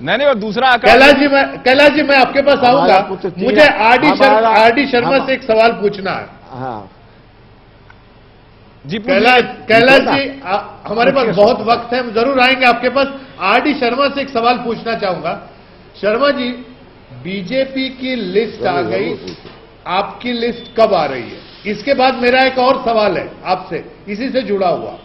नहीं, और दूसरा आंकड़ा कैलाश जी मैं आपके पास आऊंगा। मुझे आरडी शर्मा से एक सवाल पूछना है। हाँ जी कैलाश जी हमारे पास बहुत वक्त है, हम जरूर आएंगे आपके पास। आरडी शर्मा से एक सवाल पूछना चाहूंगा। शर्मा जी, बीजेपी की लिस्ट आ गई, आपकी लिस्ट कब आ रही है? इसके बाद मेरा एक और सवाल है आपसे, इसी से जुड़ा हुआ।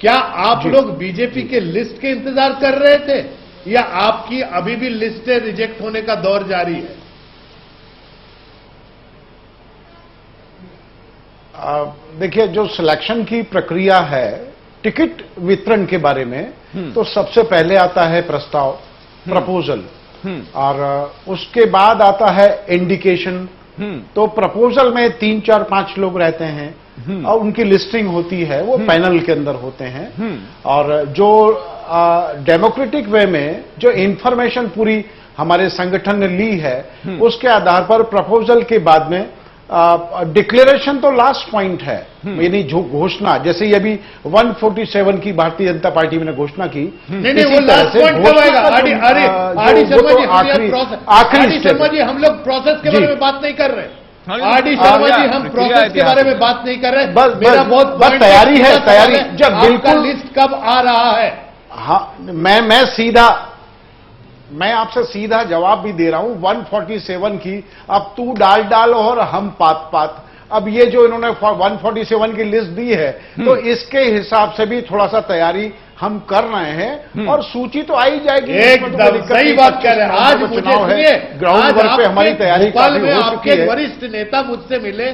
क्या आप लोग बीजेपी के लिस्ट के इंतजार कर रहे थे, या आपकी अभी भी लिस्टें रिजेक्ट होने का दौर जारी है? देखिए, जो सिलेक्शन की प्रक्रिया है टिकट वितरण के बारे में, तो सबसे पहले आता है प्रस्ताव, प्रपोजल, और उसके बाद आता है इंडिकेशन। तो प्रपोजल में 3, 4, 5 लोग रहते हैं और उनकी लिस्टिंग होती है, वो पैनल के अंदर होते हैं। और जो डेमोक्रेटिक वे में जो इंफॉर्मेशन पूरी हमारे संगठन ने ली है, उसके आधार पर प्रपोजल के बाद में डिक्लेरेशन तो लास्ट पॉइंट है, यानी जो घोषणा, जैसे ये भी 147 की भारतीय जनता पार्टी ने घोषणा की, नहीं वो लास्ट पॉइंट कब आएगा? आरडी शर्मा जी हम लोग प्रोसेस के बारे में बात नहीं कर रहे। आरडी शर्मा जी हम प्रोसेस के बारे में बात नहीं कर रहे। मेरा बहुत तैयारी है, तैयारी जब बिल्कुल लिस्ट कब आ रहा है? हाँ, मैं आपसे सीधा जवाब भी दे रहा हूं। 147 की अब तू डाल और हम पात। अब ये जो इन्होंने 147 की लिस्ट दी है, तो इसके हिसाब से भी थोड़ा सा तैयारी हम कर रहे हैं, और सूची तो आई जाएगी। एकदम सही बात कह रहे हैं। आज मुझे सुनिए, ग्राउंड वर्क पे हमारी तैयारी भोपाल में आपके वरिष्ठ नेता मुझसे मिले।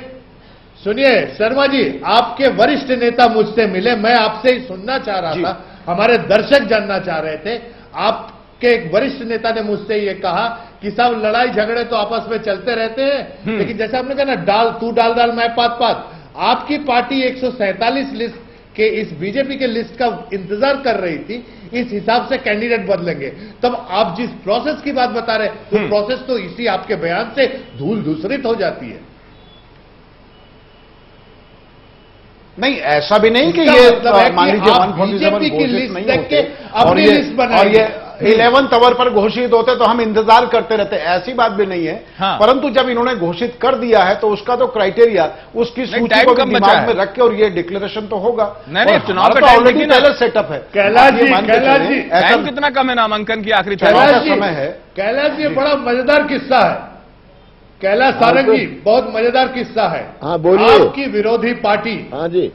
सुनिए शर्मा जी, आपके वरिष्ठ नेता मुझसे मिले, मैं आपसे ही सुनना चाह रहा था, हमारे दर्शक जानना चाह रहे थे। आपके एक वरिष्ठ नेता ने मुझसे ये कहा कि साहब लड़ाई झगड़े तो आपस में चलते रहते हैं, लेकिन जैसे आपने कहा ना, तू डाल मैं पात। आपकी पार्टी 147 लिस्ट के इस बीजेपी के लिस्ट का इंतजार कर रही थी, इस हिसाब से कैंडिडेट बदलेंगे। तब आप जिस प्रोसेस की बात बता रहे हैं, वो प्रोसेस तो इसी आपके बयान से धूल धूसरित हो जाती है। नहीं, ऐसा भी नहीं कि ये मान लीजिए 147 की लिस्ट नहीं देख के होते अपनी लिस्ट बनाई, और ये 11th आवर पर घोषित होते तो हम इंतजार करते रहते, ऐसी बात भी नहीं है। हाँ। परंतु जब इन्होंने घोषित कर दिया है, तो उसका तो क्राइटेरिया, उसकी सूची को दिमाग में रख के, और ये डिक्लेरेशन तो होगा। नहीं, चुनाव का ऑलरेडी पहले सेटअप है। कैलाश जी ऐसा कितना कम है नामांकन की आखिरी समय है। कैलाश जी बड़ा मजेदार किस्सा है। कैलाश सारंगी, बहुत मजेदार किस्सा है। हाँ बोलिए। आपकी विरोधी पार्टी, हाँ जी,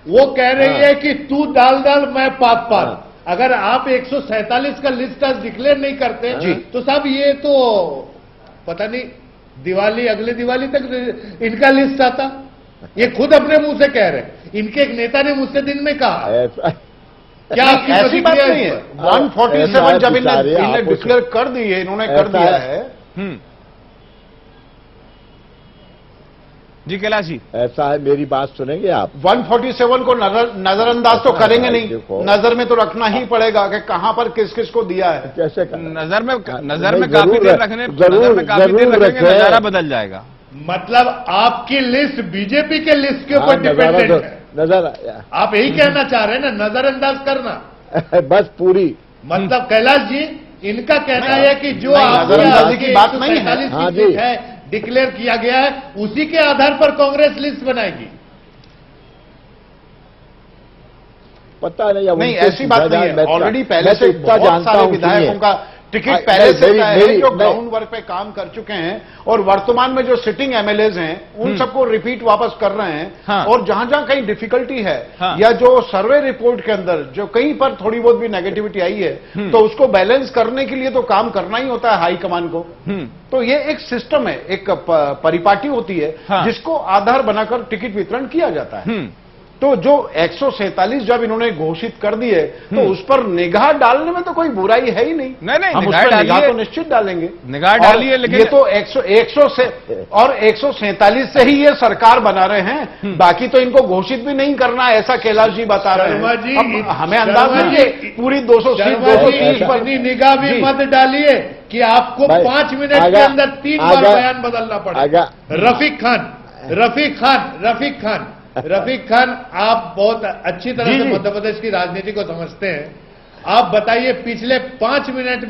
वो कह रही है कि तू डाल मैं पात। अगर आप 147 का लिस्ट आज डिक्लेयर नहीं करते तो साहब ये तो पता नहीं दिवाली, अगले दिवाली तक इनका लिस्ट आता। ये खुद अपने मुंह से कह रहे हैं। इनके एक नेता ने मुझसे दिन में कहा। क्या आपकी ऐसी बात नहीं है। 147 जब इन्होंने डिक्लेयर कर दी है, इन्होंने कर दिया है। जी कैलाश जी, ऐसा है, मेरी बात सुनेंगे आप? 147 को नजरअंदाज तो करेंगे नहीं, नजर में तो रखना ही पड़ेगा कि कहां पर किस किस को दिया है। कैसे नजर में काफी देर रखने, नजारा बदल जाएगा। मतलब आपकी लिस्ट बीजेपी के लिस्ट के ऊपर डिपेंडेंट है। नजर आप यही कहना चाह रहे हैं ना, नजरअंदाज करना बस पूरी। मतलब कैलाश जी, इनका कहना है कि जो नजरअंदाजी की बात नहीं है। हाँ जी, डिक्लेयर किया गया है, उसी के आधार पर कांग्रेस लिस्ट बनाएगी। पता नहीं ऐसी बात नहीं है। ऑलरेडी पहले से इतना जानता हूं, विधायकों का टिकट पहले से है, जो ग्राउंड वर्क पे काम कर चुके हैं, और वर्तमान में जो सिटिंग एमएलएज हैं, उन सबको रिपीट वापस कर रहे हैं। हाँ। और जहां जहां कहीं डिफिकल्टी है, हाँ। या जो सर्वे रिपोर्ट के अंदर जो कहीं पर थोड़ी बहुत भी नेगेटिविटी आई है, तो उसको बैलेंस करने के लिए तो काम करना ही होता है हाईकमान को। तो ये एक सिस्टम है, एक परिपाटी होती है। हाँ। जिसको आधार बनाकर टिकट वितरण किया जाता है। तो जो 147 जब इन्होंने घोषित कर दिए, तो उस पर निगाह डालने में तो कोई बुराई है ही नहीं। नहीं, हम उस पर निगाह तो निश्चित डालेंगे, निगाह डालिए। लेकिन ये तो 147 से ही ये सरकार बना रहे हैं। बाकी तो इनको घोषित भी नहीं करना, ऐसा कैलाश जी बता रहे हैं। हमें अंदाज है कि पूरी 230 पर निगाह भी मत डालिए कि आपको 5 मिनट के अंदर 3 बार बयान बदलना पड़ेगा। रफीक खान, आप बहुत अच्छी तरह से मध्य प्रदेश की राजनीति को समझते हैं। आप बताइए, पिछले 5 मिनट में